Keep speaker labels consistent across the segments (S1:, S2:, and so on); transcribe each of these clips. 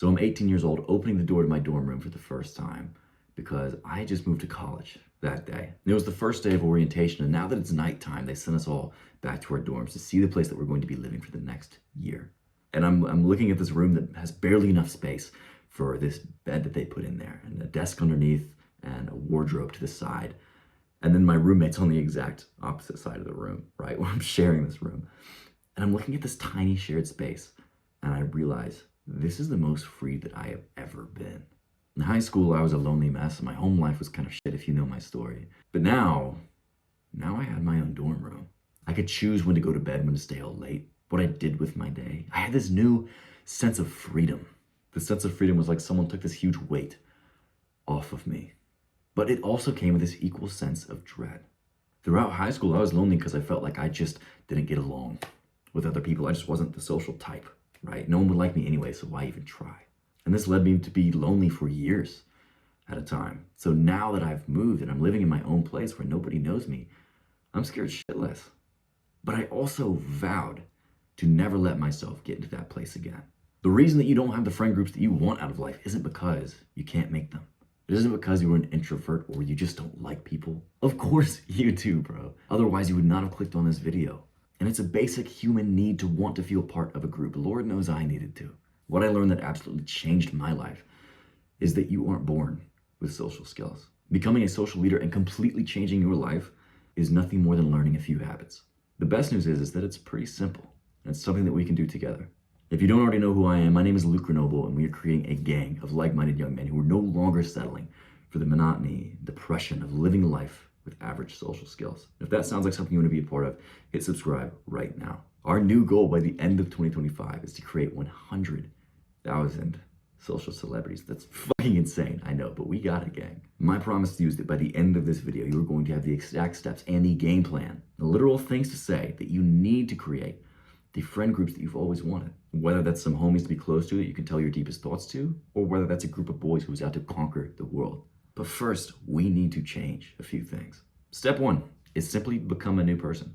S1: So I'm 18 years old, opening the door to my dorm room for the first time because I had just moved to college that day. And it was the first day of orientation, and now that it's nighttime, they sent us all back to our dorms to see the place that we're going to be living for the next year. And I'm looking at this room that has barely enough space for this bed that they put in there, and a desk underneath, and a wardrobe to the side. And then my roommate's on the exact opposite side of the room, right? Where I'm sharing this room. And I'm looking at this tiny shared space, and I realize this is the most free that I have ever been. In high school, I was a lonely mess, and my home life was kind of shit if you know my story. But now I had my own dorm room. I could choose when to go to bed, when to stay out late, what I did with my day. I had this new sense of freedom. The sense of freedom was like someone took this huge weight off of me. But it also came with this equal sense of dread. Throughout high school, I was lonely because I felt like I just didn't get along with other people. I just wasn't the social type, right? No one would like me anyway, so why even try? And this led me to be lonely for years at a time. So now that I've moved and I'm living in my own place where nobody knows me, I'm scared shitless. But I also vowed to never let myself get into that place again. The reason that you don't have the friend groups that you want out of life isn't because you can't make them. It isn't because you were an introvert or you just don't like people. Of course you do, bro. Otherwise you would not have clicked on this video. And it's a basic human need to want to feel part of a group. Lord knows I needed to. What I learned that absolutely changed my life is that you aren't born with social skills. Becoming a social leader and completely changing your life is nothing more than learning a few habits. The best news is that it's pretty simple, and it's something that we can do together. If you don't already know who I am, my name is Luke Grenoble, and we are creating a gang of like-minded young men who are no longer settling for the monotony, depression of living life with average social skills. If that sounds like something you want to be a part of, hit subscribe right now. Our new goal by the end of 2025 is to create 100,000 social celebrities. That's fucking insane, I know, but we got it, gang. My promise to you is that by the end of this video, you are going to have the exact steps and the game plan, the literal things to say that you need to create the friend groups that you've always wanted. Whether that's some homies to be close to that you can tell your deepest thoughts to, or whether that's a group of boys who's out to conquer the world. But first, we need to change a few things. Step one is simply become a new person.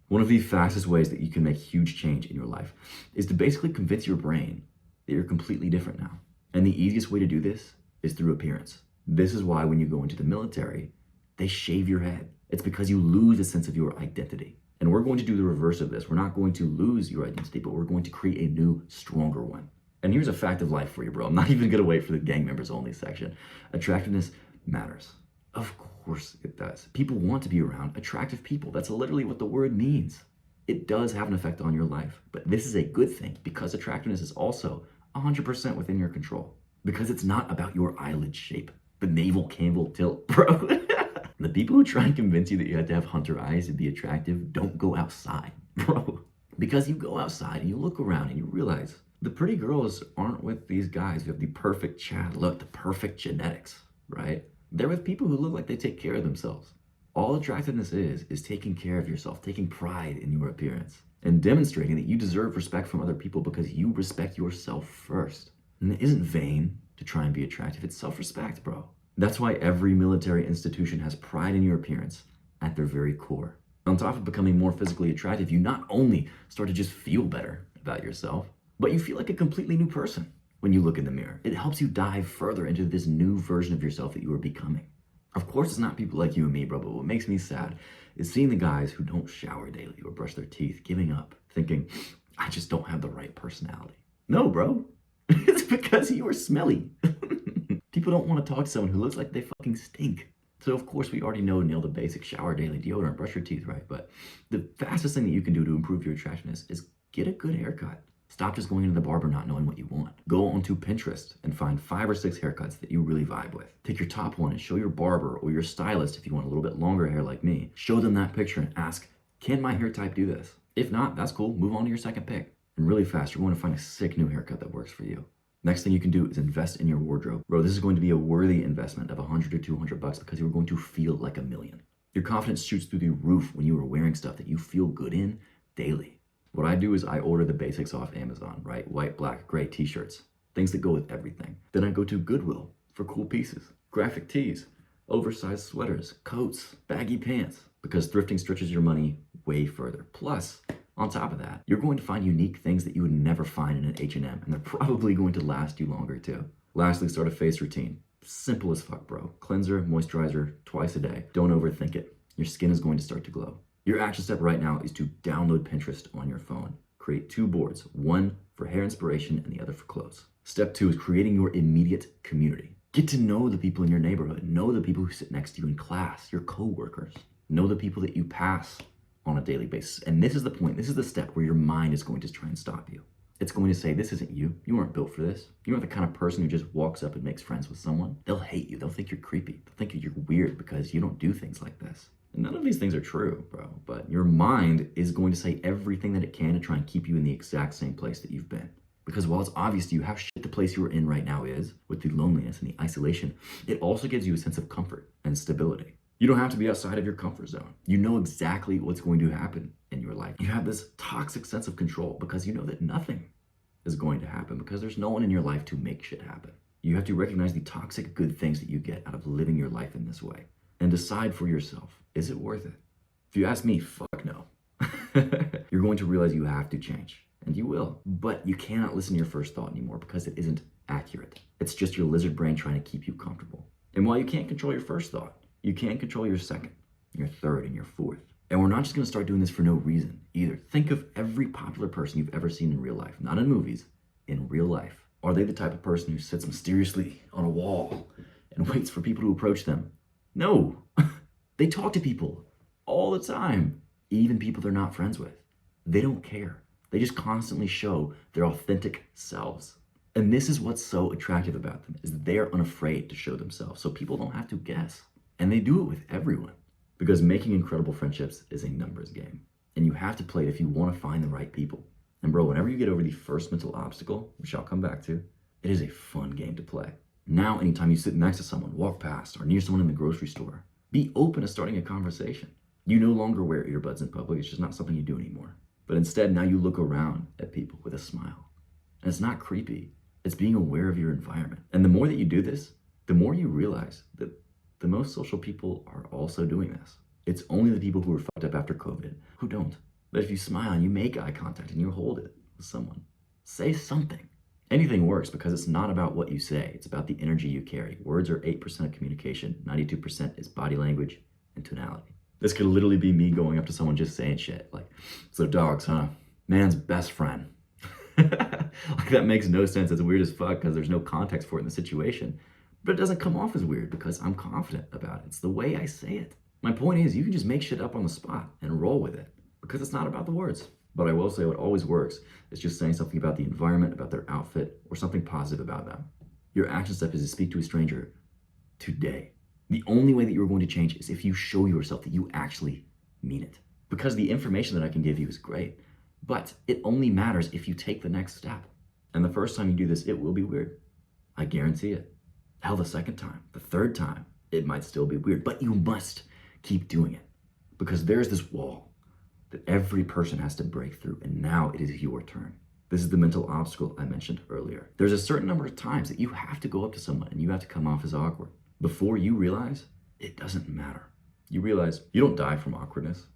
S1: One of the fastest ways that you can make huge change in your life is to basically convince your brain that you're completely different now. And the easiest way to do this is through appearance. This is why when you go into the military, they shave your head. It's because you lose a sense of your identity. And we're going to do the reverse of this. We're not going to lose your identity, but we're going to create a new, stronger one. And here's a fact of life for you, bro. I'm not even gonna wait for the gang members only section. Attractiveness matters. Of course it does. People want to be around attractive people. That's literally what the word means. It does have an effect on your life, but this is a good thing because attractiveness is also 100% within your control. Because it's not about your eyelid shape, the navel candle tilt, bro. The people who try and convince you that you have to have hunter eyes to be attractive don't go outside, bro. Because you go outside and you look around and you realize the pretty girls aren't with these guys who have the perfect chat look, the perfect genetics, right? They're with people who look like they take care of themselves. All attractiveness is taking care of yourself, taking pride in your appearance, and demonstrating that you deserve respect from other people because you respect yourself first. And it isn't vain to try and be attractive, it's self-respect, bro. That's why every military institution has pride in your appearance at their very core. On top of becoming more physically attractive, you not only start to just feel better about yourself, but you feel like a completely new person when you look in the mirror. It helps you dive further into this new version of yourself that you are becoming. Of course, it's not people like you and me, bro, but what makes me sad is seeing the guys who don't shower daily or brush their teeth, giving up, thinking, I just don't have the right personality. No, bro. It's because you are smelly. People don't want to talk to someone who looks like they fucking stink. So of course we already know, nail the basics, shower daily, deodorant, brush your teeth, right? But the fastest thing that you can do to improve your attractiveness is get a good haircut. Stop just going into the barber not knowing what you want. Go onto Pinterest and find 5 or 6 haircuts that you really vibe with. Take your top one and show your barber or your stylist if you want a little bit longer hair like me. Show them that picture and ask, can my hair type do this? If not, that's cool. Move on to your second pick. And really fast, you're going to find a sick new haircut that works for you. Next thing you can do is invest in your wardrobe. Bro, this is going to be a worthy investment of $100 or $200 because you're going to feel like a million. Your confidence shoots through the roof when you are wearing stuff that you feel good in daily. What I do is I order the basics off Amazon, right? White, black, gray t-shirts, things that go with everything. Then I go to Goodwill for cool pieces, graphic tees, oversized sweaters, coats, baggy pants, because thrifting stretches your money way further. Plus, On top of that, you're going to find unique things that you would never find in an H&M, and they're probably going to last you longer too. Lastly, start a face routine. Simple as fuck, bro. Cleanser, moisturizer, twice a day. Don't overthink it. Your skin is going to start to glow. Your action step right now is to download Pinterest on your phone. Create 2 boards, one for hair inspiration and the other for clothes. Step 2 is creating your immediate community. Get to know the people in your neighborhood. Know the people who sit next to you in class, your coworkers. Know the people that you pass on a daily basis. And this is the point, this is the step where your mind is going to try and stop you. It's going to say, this isn't you. You weren't built for this. You aren't the kind of person who just walks up and makes friends with someone. They'll hate you. They'll think you're creepy. They'll think you're weird because you don't do things like this. And none of these things are true, bro. But your mind is going to say everything that it can to try and keep you in the exact same place that you've been. Because while it's obvious to you how shit the place you are in right now is, with the loneliness and the isolation, it also gives you a sense of comfort and stability. You don't have to be outside of your comfort zone. You know exactly what's going to happen in your life. You have this toxic sense of control because you know that nothing is going to happen because there's no one in your life to make shit happen. You have to recognize the toxic good things that you get out of living your life in this way and decide for yourself, is it worth it? If you ask me, fuck no. You're going to realize you have to change, and you will, but you cannot listen to your first thought anymore because it isn't accurate. It's just your lizard brain trying to keep you comfortable. And while you can't control your first thought, you can control your second, your third, and your fourth. And we're not just gonna start doing this for no reason either. Think of every popular person you've ever seen in real life, not in movies, in real life. Are they the type of person who sits mysteriously on a wall and waits for people to approach them? No, they talk to people all the time, even people they're not friends with. They don't care. They just constantly show their authentic selves. And this is what's so attractive about them, is that they are unafraid to show themselves, so people don't have to guess. And they do it with everyone. Because making incredible friendships is a numbers game. And you have to play it if you want to find the right people. And bro, whenever you get over the first mental obstacle, which I'll come back to, it is a fun game to play. Now, anytime you sit next to someone, walk past, or near someone in the grocery store, be open to starting a conversation. You no longer wear earbuds in public, it's just not something you do anymore. But instead, now you look around at people with a smile. And it's not creepy, it's being aware of your environment. And the more that you do this, the more you realize that the most social people are also doing this. It's only the people who are fucked up after COVID who don't. But if you smile and you make eye contact and you hold it with someone, say something. Anything works because it's not about what you say. It's about the energy you carry. Words are 8% of communication. 92% is body language and tonality. This could literally be me going up to someone just saying shit. Like, so dogs, huh? Man's best friend. Like, that makes no sense. It's weird as fuck because there's no context for it in the situation. But it doesn't come off as weird because I'm confident about it. It's the way I say it. My point is, you can just make shit up on the spot and roll with it because it's not about the words. But I will say what always works is just saying something about the environment, about their outfit, or something positive about them. Your action step is to speak to a stranger today. The only way that you're going to change is if you show yourself that you actually mean it. Because the information that I can give you is great, but it only matters if you take the next step. And the first time you do this, it will be weird. I guarantee it. Hell, the second time, the third time, it might still be weird, but you must keep doing it because there's this wall that every person has to break through, and now it is your turn. This is the mental obstacle I mentioned earlier. There's a certain number of times that you have to go up to someone and you have to come off as awkward before you realize it doesn't matter. You realize you don't die from awkwardness.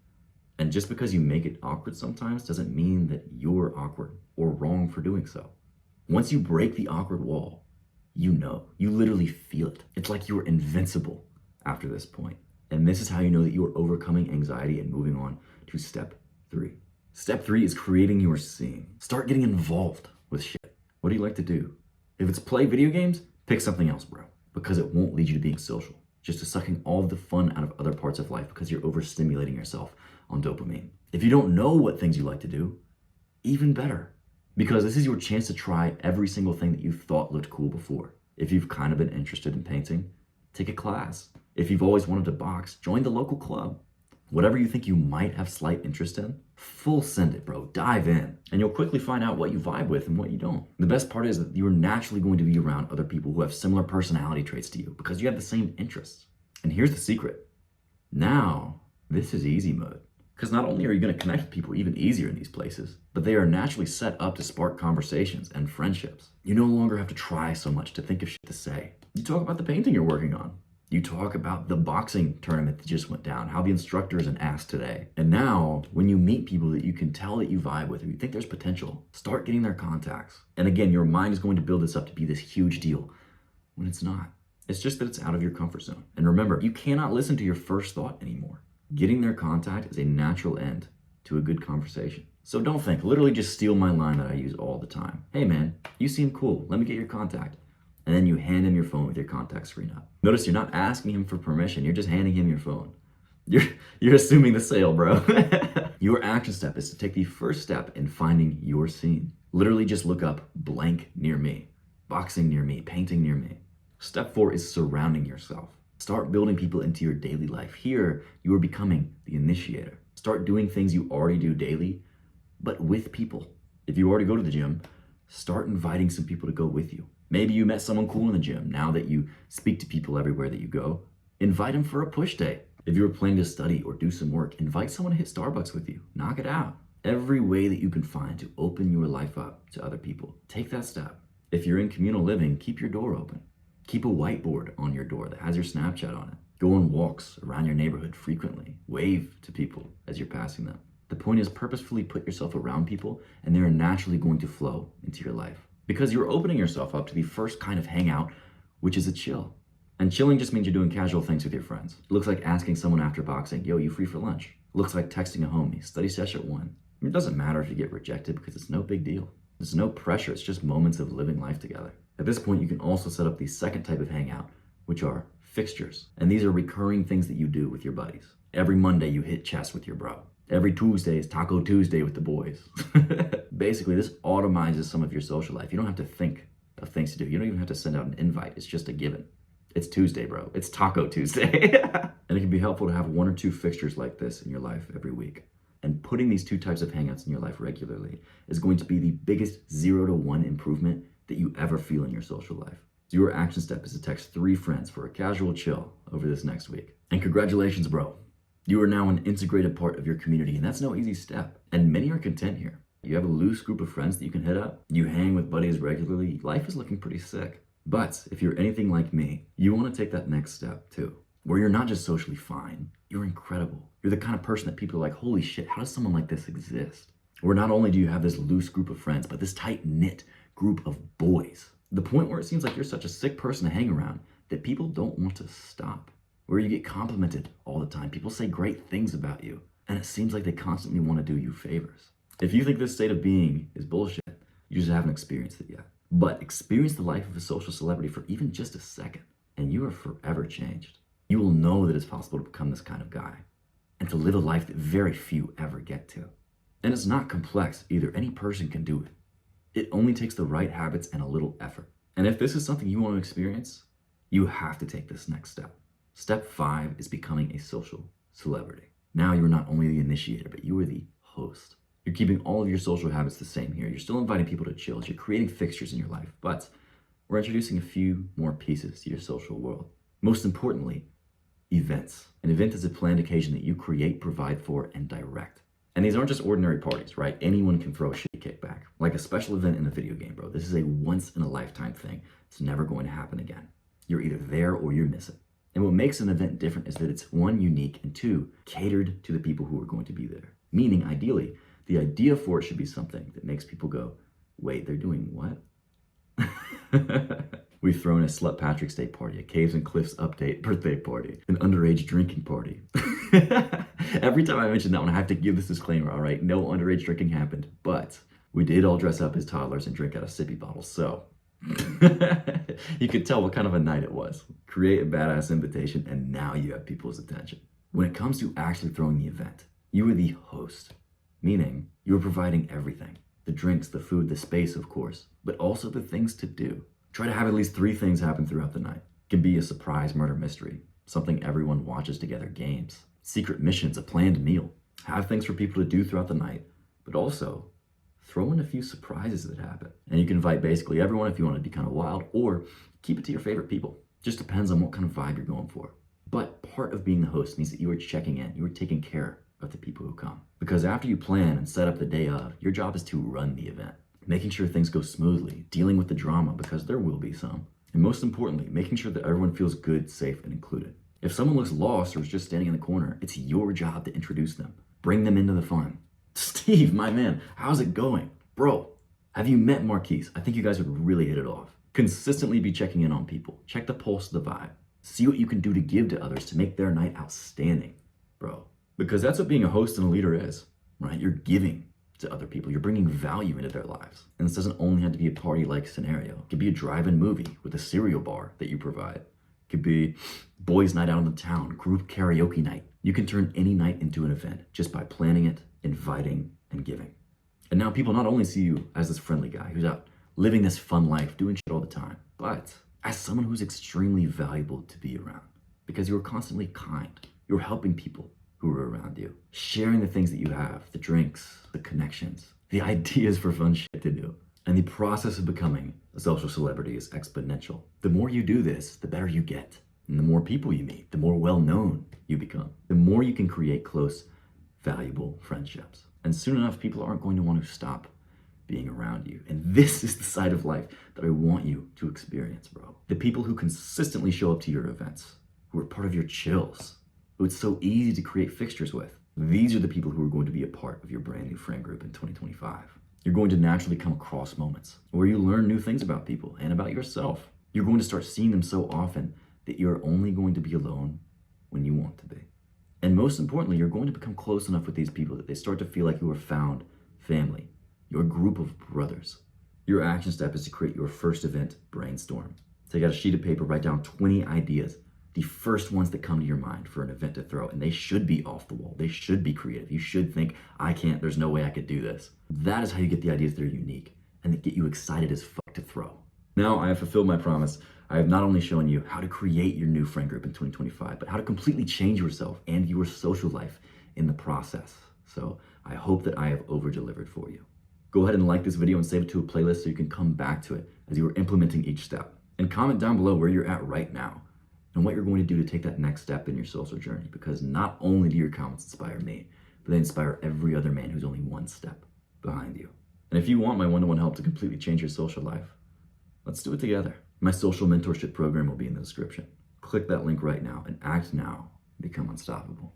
S1: And just because you make it awkward sometimes doesn't mean that you're awkward or wrong for doing so. Once you break the awkward wall, you know, you literally feel it. It's like you are invincible after this point. And this is how you know that you are overcoming anxiety and moving on to step 3. Step 3 is creating your scene. Start getting involved with shit. What do you like to do? If it's play video games, pick something else, bro, because it won't lead you to being social, just to sucking all of the fun out of other parts of life because you're overstimulating yourself on dopamine. If you don't know what things you like to do, even better, because this is your chance to try every single thing that you thought looked cool before. If you've kind of been interested in painting, take a class. If you've always wanted to box, join the local club. Whatever you think you might have slight interest in, full send it, bro. Dive in. And you'll quickly find out what you vibe with and what you don't. The best part is that you're naturally going to be around other people who have similar personality traits to you because you have the same interests. And here's the secret. Now, this is easy mode. Because not only are you going to connect with people even easier in these places, but they are naturally set up to spark conversations and friendships. You no longer have to try so much to think of shit to say. You talk about the painting you're working on. You talk about the boxing tournament that just went down, how the instructor is an ass today. And now, when you meet people that you can tell that you vibe with or you think there's potential, start getting their contacts. And again, your mind is going to build this up to be this huge deal when it's not. It's just that it's out of your comfort zone. And remember, you cannot listen to your first thought anymore. Getting their contact is a natural end to a good conversation. So don't think, literally just steal my line that I use all the time. Hey man, you seem cool, let me get your contact. And then you hand him your phone with your contact screen up. Notice you're not asking him for permission, you're just handing him your phone. You're assuming the sale, bro. Your action step is to take the first step in finding your scene. Literally just look up blank near me, boxing near me, painting near me. Step 4 is surrounding yourself. Start building people into your daily life. Here, you are becoming the initiator. Start doing things you already do daily, but with people. If you already go to the gym, start inviting some people to go with you. Maybe you met someone cool in the gym. Now that you speak to people everywhere that you go, invite them for a push day. If you were planning to study or do some work, invite someone to hit Starbucks with you. Knock it out. Every way that you can find to open your life up to other people, take that step. If you're in communal living, keep your door open. Keep a whiteboard on your door that has your Snapchat on it. Go on walks around your neighborhood frequently. Wave to people as you're passing them. The point is purposefully put yourself around people and they are naturally going to flow into your life. Because you're opening yourself up to the first kind of hangout, which is a chill. And chilling just means you're doing casual things with your friends. It looks like asking someone after boxing, yo, you free for lunch? It looks like texting a homie, study session at 1. It doesn't matter if you get rejected because it's no big deal. There's no pressure, it's just moments of living life together. At this point, you can also set up the second type of hangout, which are fixtures. And these are recurring things that you do with your buddies. Every Monday, you hit chess with your bro. Every Tuesday is Taco Tuesday with the boys. Basically, this automizes some of your social life. You don't have to think of things to do. You don't even have to send out an invite. It's just a given. It's Tuesday, bro. It's Taco Tuesday. And it can be helpful to have 1 or 2 fixtures like this in your life every week. And putting these 2 types of hangouts in your life regularly is going to be the biggest 0 to 1 improvement that you ever feel in your social life. So your action step is to text 3 friends for a casual chill over this next week. And congratulations, bro. You are now an integrated part of your community, and that's no easy step. And many are content here. You have a loose group of friends that you can hit up. You hang with buddies regularly. Life is looking pretty sick. But if you're anything like me, you want to take that next step too, where you're not just socially fine, you're incredible. You're the kind of person that people are like, holy shit, how does someone like this exist? Where not only do you have this loose group of friends, but this tight-knit group of boys. The point where it seems like you're such a sick person to hang around that people don't want to stop. Where you get complimented all the time. People say great things about you, and it seems like they constantly want to do you favors. If you think this state of being is bullshit, you just haven't experienced it yet. But experience the life of a social celebrity for even just a second, and you are forever changed. You will know that it's possible to become this kind of guy, and to live a life that very few ever get to. And it's not complex either. Any person can do it. It only takes the right habits and a little effort. And if this is something you want to experience, you have to take this next step. Step 5 is becoming a social celebrity. Now you're not only the initiator, but you are the host. You're keeping all of your social habits the same here. You're still inviting people to chill. You're creating fixtures in your life, but we're introducing a few more pieces to your social world. Most importantly, events. An event is a planned occasion that you create, provide for, and direct. And these aren't just ordinary parties, right? Anyone can throw a shitty kickback. Like a special event in a video game, bro. This is a once-in-a-lifetime thing. It's never going to happen again. You're either there or you're missing. And what makes an event different is that it's 1, unique, and 2, catered to the people who are going to be there. Meaning, ideally, the idea for it should be something that makes people go, wait, they're doing what? We've thrown a Slut Patrick's Day party, a Caves and Cliffs update birthday party, an underage drinking party. Every time I mention that one, I have to give this disclaimer, all right? No underage drinking happened, but we did all dress up as toddlers and drink out of sippy bottles, so you could tell what kind of a night it was. Create a badass invitation, and now you have people's attention. When it comes to actually throwing the event, you are the host, meaning you are providing everything. The drinks, the food, the space, of course, but also the things to do. Try to have at least 3 things happen throughout the night. It can be a surprise murder mystery, something everyone watches together, games, secret missions, a planned meal. Have things for people to do throughout the night, but also throw in a few surprises that happen. And you can invite basically everyone if you want to be kind of wild, or keep it to your favorite people. Just depends on what kind of vibe you're going for. But part of being the host means that you are checking in, you are taking care of the people who come. Because after you plan and set up the day of, your job is to run the event. Making sure things go smoothly, dealing with the drama, because there will be some. And most importantly, making sure that everyone feels good, safe, and included. If someone looks lost or is just standing in the corner, it's your job to introduce them. Bring them into the fun. Steve, my man, how's it going? Bro, have you met Marquise? I think you guys would really hit it off. Consistently be checking in on people. Check the pulse of the vibe. See what you can do to give to others to make their night outstanding, bro. Because that's what being a host and a leader is, right? You're giving to other people. You're bringing value into their lives. And this doesn't only have to be a party-like scenario. It could be a drive-in movie with a cereal bar that you provide. It could be boys' night out in the town, group karaoke night. You can turn any night into an event just by planning it, inviting, and giving. And now people not only see you as this friendly guy who's out living this fun life, doing shit all the time, but as someone who's extremely valuable to be around because you're constantly kind. You're helping people who are around you, sharing the things that you have, the drinks, the connections, the ideas for fun shit to do. And the process of becoming a social celebrity is exponential. The more you do this, the better you get. And the more people you meet, the more well-known you become. The more you can create close, valuable friendships. And soon enough, people aren't going to want to stop being around you. And this is the side of life that I want you to experience, bro. The people who consistently show up to your events, who are part of your chills, who it's so easy to create fixtures with. These are the people who are going to be a part of your brand new friend group in 2025. You're going to naturally come across moments where you learn new things about people and about yourself. You're going to start seeing them so often that you're only going to be alone when you want to be. And most importantly, you're going to become close enough with these people that they start to feel like you are found family, your group of brothers. Your action step is to create your first event brainstorm. Take out a sheet of paper, write down 20 ideas, the first ones that come to your mind for an event to throw, and they should be off the wall. They should be creative. You should think, I can't, there's no way I could do this. That is how you get the ideas that are unique and that get you excited as fuck to throw. Now I have fulfilled my promise. I have not only shown you how to create your new friend group in 2025, but how to completely change yourself and your social life in the process. So I hope that I have over-delivered for you. Go ahead and like this video and save it to a playlist so you can come back to it as you are implementing each step. And comment down below where you're at right now and what you're going to do to take that next step in your social journey, because not only do your comments inspire me, but they inspire every other man who's only one step behind you. And if you want my one-to-one help to completely change your social life, let's do it together. My social mentorship program will be in the description. Click that link right now and act now, become unstoppable.